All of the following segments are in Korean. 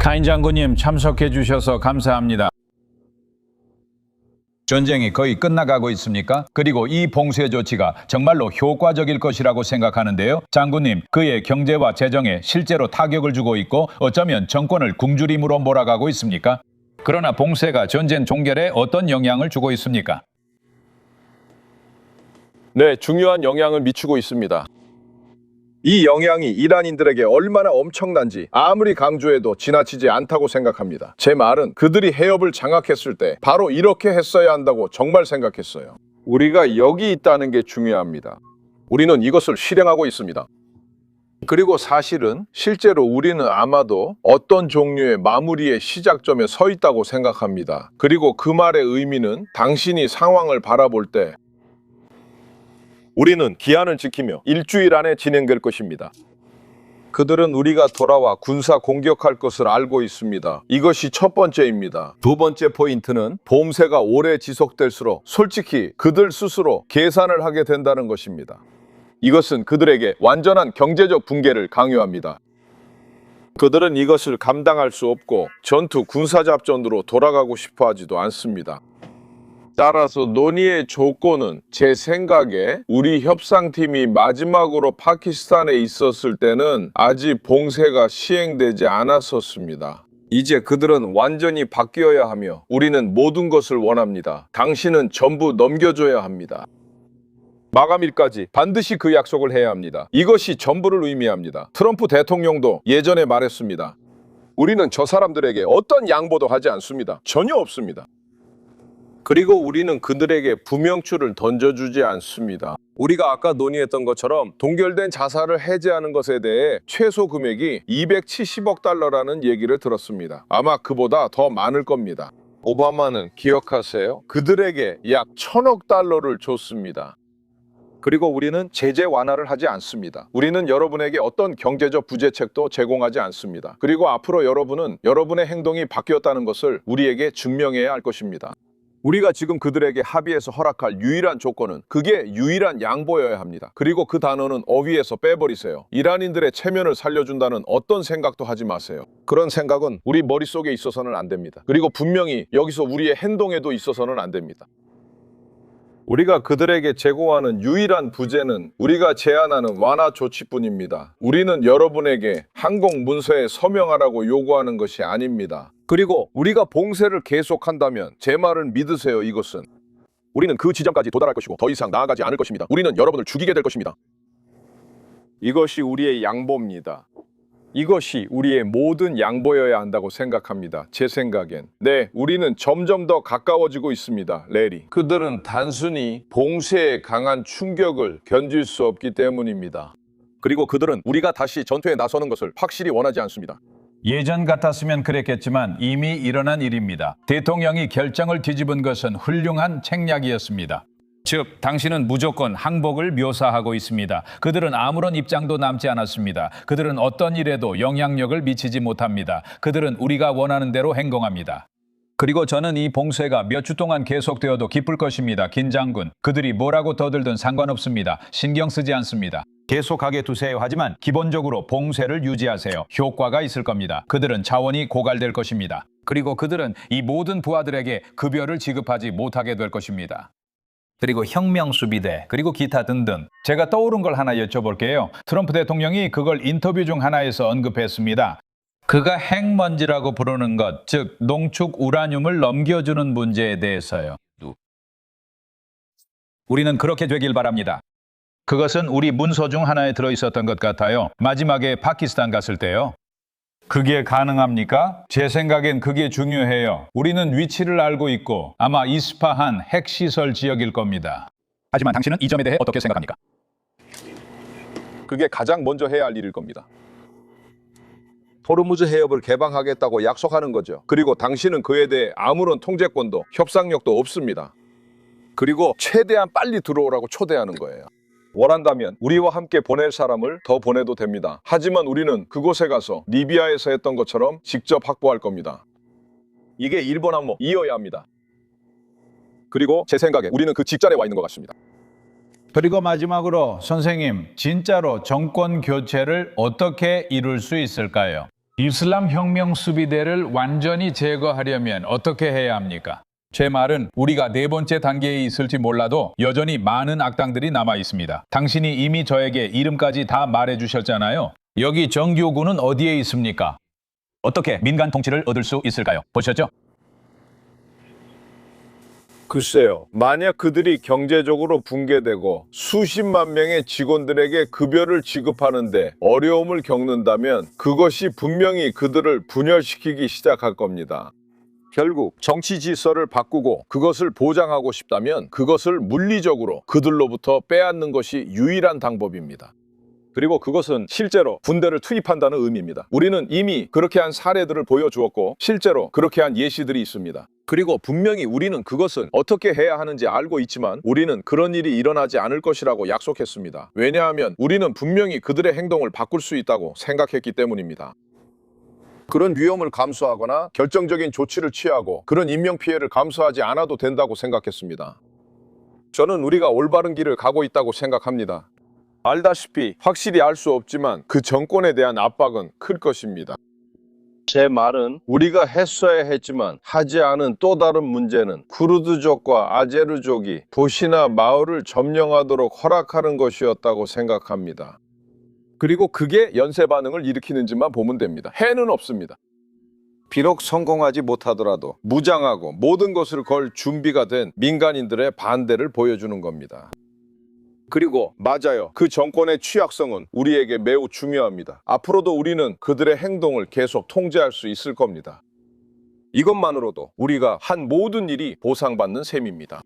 카인 장군님 참석해 주셔서 감사합니다. 전쟁이 거의 끝나가고 있습니까? 그리고 이 봉쇄 조치가 정말로 효과적일 것이라고 생각하는데요. 장군님, 그의 경제와 재정에 실제로 타격을 주고 있고 어쩌면 정권을 굶주림으로 몰아가고 있습니까? 그러나 봉쇄가 전쟁 종결에 어떤 영향을 주고 있습니까? 네, 중요한 영향을 미치고 있습니다. 이 영향이 이란인들에게 얼마나 엄청난지 아무리 강조해도 지나치지 않다고 생각합니다. 제 말은 그들이 해협을 장악했을 때 바로 이렇게 했어야 한다고 정말 생각했어요. 우리가 여기 있다는 게 중요합니다. 우리는 이것을 실행하고 있습니다. 그리고 사실은 실제로 우리는 아마도 어떤 종류의 마무리의 시작점에 서 있다고 생각합니다. 그리고 그 말의 의미는 당신이 상황을 바라볼 때 우리는 기한을 지키며 일주일 안에 진행될 것입니다. 그들은 우리가 돌아와 군사 공격할 것을 알고 있습니다. 이것이 첫 번째입니다. 두 번째 포인트는 봉쇄가 오래 지속될수록 솔직히 그들 스스로 계산을 하게 된다는 것입니다. 이것은 그들에게 완전한 경제적 붕괴를 강요합니다. 그들은 이것을 감당할 수 없고 전투 군사작전으로 돌아가고 싶어 하지도 않습니다. 따라서 논의의 조건은 제 생각에 우리 협상팀이 마지막으로 파키스탄에 있었을 때는 아직 봉쇄가 시행되지 않았었습니다. 이제 그들은 완전히 바뀌어야 하며 우리는 모든 것을 원합니다. 당신은 전부 넘겨줘야 합니다. 마감일까지 반드시 그 약속을 해야 합니다. 이것이 전부를 의미합니다. 트럼프 대통령도 예전에 말했습니다. 우리는 저 사람들에게 어떤 양보도 하지 않습니다. 전혀 없습니다. 그리고 우리는 그들에게 부명추를 던져주지 않습니다. 우리가 아까 논의했던 것처럼 동결된 자살을 해제하는 것에 대해 최소 금액이 270억 달러라는 얘기를 들었습니다. 아마 그보다 더 많을 겁니다. 오바마는 기억하세요? 그들에게 약 1,000억 달러를 줬습니다. 그리고 우리는 제재 완화를 하지 않습니다. 우리는 여러분에게 어떤 경제적 부재책도 제공하지 않습니다. 그리고 앞으로 여러분은 여러분의 행동이 바뀌었다는 것을 우리에게 증명해야 할 것입니다. 우리가 지금 그들에게 합의해서 허락할 유일한 조건은 그게 유일한 양보여야 합니다. 그리고 그 단어는 어휘에서 빼버리세요. 이란인들의 체면을 살려준다는 어떤 생각도 하지 마세요. 그런 생각은 우리 머릿속에 있어서는 안 됩니다. 그리고 분명히 여기서 우리의 행동에도 있어서는 안 됩니다. 우리가 그들에게 제공하는 유일한 부재는 우리가 제안하는 완화 조치뿐입니다. 우리는 여러분에게 항공 문서에 서명하라고 요구하는 것이 아닙니다. 그리고 우리가 봉쇄를 계속한다면 제 말을 믿으세요. 이것은 우리는 그 지점까지 도달할 것이고 더 이상 나아가지 않을 것입니다. 우리는 여러분을 죽이게 될 것입니다. 이것이 우리의 양보입니다. 이것이 우리의 모든 양보여야 한다고 생각합니다. 제 생각엔. 네, 우리는 점점 더 가까워지고 있습니다. 레리. 그들은 단순히 봉쇄의 강한 충격을 견딜 수 없기 때문입니다. 그리고 그들은 우리가 다시 전투에 나서는 것을 확실히 원하지 않습니다. 예전 같았으면 그랬겠지만 이미 일어난 일입니다. 대통령이 결정을 뒤집은 것은 훌륭한 책략이었습니다. 즉, 당신은 무조건 항복을 묘사하고 있습니다. 그들은 아무런 입장도 남지 않았습니다. 그들은 어떤 일에도 영향력을 미치지 못합니다. 그들은 우리가 원하는 대로 행동합니다. 그리고 저는 이 봉쇄가 몇 주 동안 계속되어도 기쁠 것입니다. 긴 장군, 그들이 뭐라고 떠들든 상관없습니다. 신경 쓰지 않습니다. 계속하게 두세요. 하지만 기본적으로 봉쇄를 유지하세요. 효과가 있을 겁니다. 그들은 자원이 고갈될 것입니다. 그리고 그들은 이 모든 부하들에게 급여를 지급하지 못하게 될 것입니다. 그리고 혁명수비대, 그리고 기타 등등. 제가 떠오른 걸 하나 여쭤볼게요. 트럼프 대통령이 그걸 인터뷰 중 하나에서 언급했습니다. 그가 핵먼지라고 부르는 것, 즉 농축 우라늄을 넘겨주는 문제에 대해서요. 우리는 그렇게 되길 바랍니다. 그것은 우리 문서 중 하나에 들어있었던 것 같아요. 마지막에 파키스탄 갔을 때요. 그게 가능합니까? 제 생각엔 그게 중요해요. 우리는 위치를 알고 있고 아마 이스파한 핵시설 지역일 겁니다. 하지만 당신은 이 점에 대해 어떻게 생각합니까? 그게 가장 먼저 해야 할 일일 겁니다. 호르무즈 해협을 개방하겠다고 약속하는 거죠. 그리고 당신은 그에 대해 아무런 통제권도 협상력도 없습니다. 그리고 최대한 빨리 들어오라고 초대하는 거예요. 원한다면 우리와 함께 보낼 사람을 더 보내도 됩니다. 하지만 우리는 그곳에 가서 리비아에서 했던 것처럼 직접 확보할 겁니다. 이게 일본 항모이어야 합니다. 그리고 제 생각에 우리는 그 직전에 와 있는 것 같습니다. 그리고 마지막으로 선생님, 진짜로 정권 교체를 어떻게 이룰 수 있을까요? 이슬람 혁명 수비대를 완전히 제거하려면 어떻게 해야 합니까? 제 말은 우리가 네 번째 단계에 있을지 몰라도 여전히 많은 악당들이 남아 있습니다. 당신이 이미 저에게 이름까지 다 말해 주셨잖아요. 여기 정규군은 어디에 있습니까? 어떻게 민간 통치를 얻을 수 있을까요? 보셨죠? 글쎄요. 만약 그들이 경제적으로 붕괴되고 수십만 명의 직원들에게 급여를 지급하는데 어려움을 겪는다면 그것이 분명히 그들을 분열시키기 시작할 겁니다. 결국 정치 질서를 바꾸고 그것을 보장하고 싶다면 그것을 물리적으로 그들로부터 빼앗는 것이 유일한 방법입니다. 그리고 그것은 실제로 군대를 투입한다는 의미입니다. 우리는 이미 그렇게 한 사례들을 보여주었고 실제로 그렇게 한 예시들이 있습니다. 그리고 분명히 우리는 그것은 어떻게 해야 하는지 알고 있지만 우리는 그런 일이 일어나지 않을 것이라고 약속했습니다. 왜냐하면 우리는 분명히 그들의 행동을 바꿀 수 있다고 생각했기 때문입니다. 그런 위험을 감수하거나 결정적인 조치를 취하고 그런 인명피해를 감수하지 않아도 된다고 생각했습니다. 저는 우리가 올바른 길을 가고 있다고 생각합니다. 알다시피 확실히 알 수 없지만 그 정권에 대한 압박은 클 것입니다. 제 말은 우리가 했어야 했지만 하지 않은 또 다른 문제는 쿠르드족과 아제르족이 도시나 마을을 점령하도록 허락하는 것이었다고 생각합니다. 그리고 그게 연쇄 반응을 일으키는지만 보면 됩니다. 해는 없습니다. 비록 성공하지 못하더라도 무장하고 모든 것을 걸 준비가 된 민간인들의 반대를 보여주는 겁니다. 그리고 맞아요. 그 정권의 취약성은 우리에게 매우 중요합니다. 앞으로도 우리는 그들의 행동을 계속 통제할 수 있을 겁니다. 이것만으로도 우리가 한 모든 일이 보상받는 셈입니다.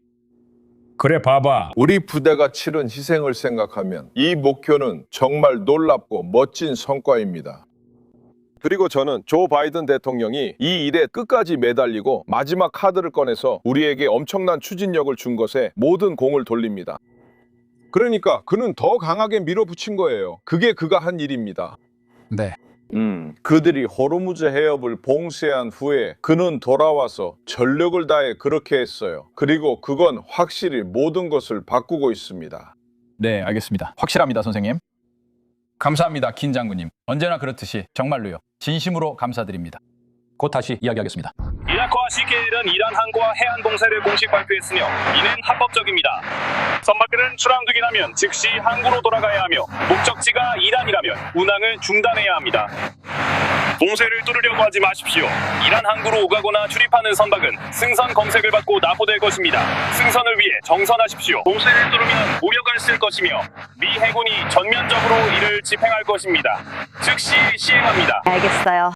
그래 봐봐. 우리 부대가 치른 희생을 생각하면 이 목표는 정말 놀랍고 멋진 성과입니다. 그리고 저는 조 바이든 대통령이 이 일에 끝까지 매달리고 마지막 카드를 꺼내서 우리에게 엄청난 추진력을 준 것에 모든 공을 돌립니다. 그러니까 그는 더 강하게 밀어붙인 거예요. 그게 그가 한 일입니다. 네. 그들이 호르무즈 해협을 봉쇄한 후에 그는 돌아와서 전력을 다해 그렇게 했어요. 그리고 그건 확실히 모든 것을 바꾸고 있습니다. 네, 알겠습니다. 확실합니다, 선생님. 감사합니다, 긴 장군님. 언제나 그렇듯이 정말로요. 진심으로 감사드립니다. 곧 다시 이야기하겠습니다. 이라크와 시리아는 이란 항구와 해안 봉쇄를 공식 발표했으며 이는 합법적입니다. 선박들은 출항되긴 하면 즉시 항구로 돌아가야 하며 목적지가 이란이라면 운항을 중단해야 합니다. 봉쇄를 뚫으려고 하지 마십시오. 이란 항구로 오가거나 출입하는 선박은 승선 검색을 받고 납포될 것입니다. 승선을 위해 정선하십시오. 봉쇄를 뚫으면 무력을 쓸 것이며 미 해군이 전면적으로 이를 집행할 것입니다. 즉시 시행합니다. 알겠어요.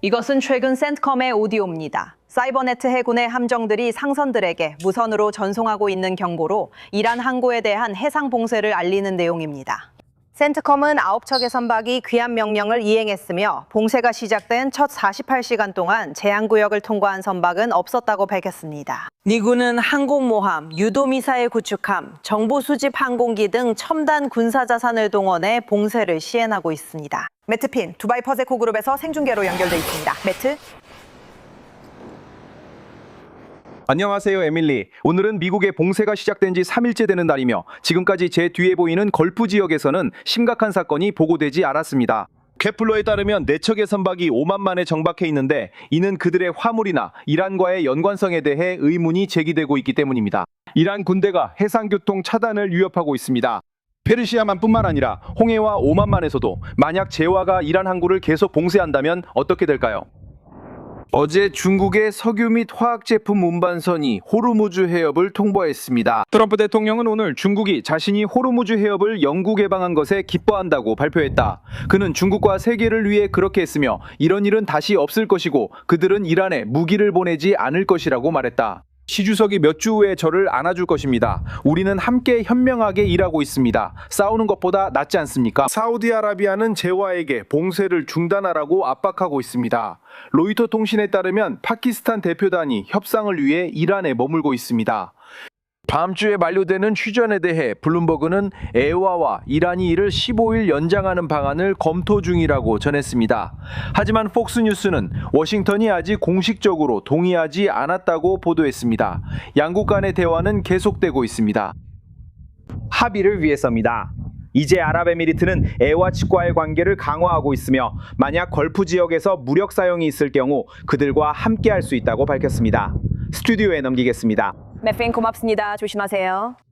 이것은 최근 센트컴의 오디오입니다. 사이버네트 해군의 함정들이 상선들에게 무선으로 전송하고 있는 경보로 이란 항구에 대한 해상 봉쇄를 알리는 내용입니다. 센트컴은 9척의 선박이 귀환 명령을 이행했으며 봉쇄가 시작된 첫 48시간 동안 제한구역을 통과한 선박은 없었다고 밝혔습니다. 미군은 항공모함, 유도미사일 구축함, 정보수집 항공기 등 첨단 군사자산을 동원해 봉쇄를 시행하고 있습니다. 매트 핀, 두바이 퍼제코 그룹에서 생중계로 연결돼 있습니다. 매트. 안녕하세요, 에밀리. 오늘은 미국의 봉쇄가 시작된 지 3일째 되는 날이며 지금까지 제 뒤에 보이는 걸프 지역에서는 심각한 사건이 보고되지 않았습니다. 케플러에 따르면 4척의 선박이 오만만에 정박해 있는데 이는 그들의 화물이나 이란과의 연관성에 대해 의문이 제기되고 있기 때문입니다. 이란 군대가 해상교통 차단을 위협하고 있습니다. 페르시아만 뿐만 아니라 홍해와 오만만에서도 만약 제화가 이란 항구를 계속 봉쇄한다면 어떻게 될까요? 어제 중국의 석유 및 화학 제품 운반선이 호르무즈 해협을 통보했습니다. 트럼프 대통령은 오늘 중국이 자신이 호르무즈 해협을 영구 개방한 것에 기뻐한다고 발표했다. 그는 중국과 세계를 위해 그렇게 했으며 이런 일은 다시 없을 것이고 그들은 이란에 무기를 보내지 않을 것이라고 말했다. 시 주석이 몇 주 후에 저를 안아줄 것입니다. 우리는 함께 현명하게 일하고 있습니다. 싸우는 것보다 낫지 않습니까? 사우디아라비아는 제화에게 봉쇄를 중단하라고 압박하고 있습니다. 로이터 통신에 따르면 파키스탄 대표단이 협상을 위해 이란에 머물고 있습니다. 다음 주에 만료되는 휴전에 대해 블룸버그는 애화와 이란이 이를 15일 연장하는 방안을 검토 중이라고 전했습니다. 하지만 폭스뉴스는 워싱턴이 아직 공식적으로 동의하지 않았다고 보도했습니다. 양국 간의 대화는 계속되고 있습니다. 합의를 위해서입니다. 이제 아랍에미리트는 에와치과의 관계를 강화하고 있으며 만약 걸프 지역에서 무력 사용이 있을 경우 그들과 함께할 수 있다고 밝혔습니다. 스튜디오에 넘기겠습니다. 메페인 고맙습니다. 조심하세요.